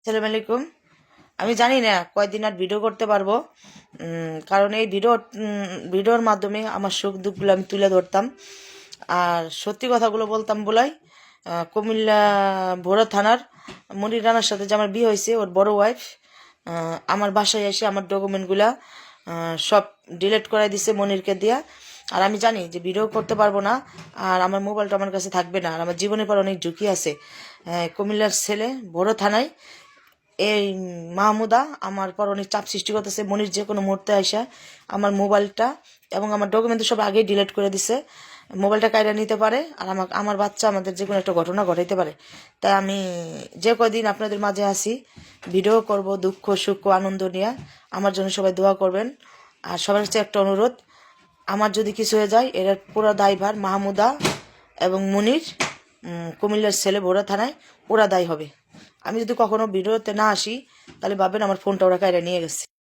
আসসালামু আলাইকুম। আমি জানি না কয়দিন আর ভিডিও করতে পারবো, কারণ এই ভিডিওর মাধ্যমে আমার সুখ দুঃখগুলো আমি তুলে ধরতাম আর সত্যি কথাগুলো বলতাম বলাই। কুমিল্লা ভোরা থানার মনির রানার সাথে যে আমার বিয়ে হয়েছে, ওর বড় ওয়াইফ আমার বাসায় এসে আমার ডকুমেন্টগুলা সব ডিলিট করাই দিছে মনিরকে দিয়া। আর আমি জানি যে ভিডিও করতে পারবো না, আর আমার মোবাইলটা আমার কাছে থাকবে না, আর আমার জীবনের পর অনেক ঝুঁকি আছে। কুমিল্লার ছেলে বড় থানায় এই মাহমুদা আমার পর অনেক চাপ সৃষ্টি করতেছে। মনির যে কোনো মুহূর্তে আসা আমার মোবাইলটা এবং আমার ডকুমেন্ট সব আগেই ডিলিট করে দিছে। মোবাইলটা কাইরা নিতে পারে, আর আমার বাচ্চা আমাদের যে কোনো একটা ঘটনা ঘটাইতে পারে। তাই আমি যে কদিন আপনাদের মাঝে আসি ভিডিও করব, দুঃখ সুখ আনন্দ নিয়ে। আমার জন্য সবাই দোয়া করবেন। আর সবার কাছে একটা অনুরোধ, আমার যদি কিছু হয়ে যায় এর পুরো দায়ভার মাহমুদা এবং মনির, কুমিল্লার ছেলে ভোরা থানায়, ওরা দায়ী হবে। আমি যদি কখনো ভিডিওতে না আসি তাহলে ভাববেন আমার ফোনটা ওরা কাইরা নিয়ে গেছে।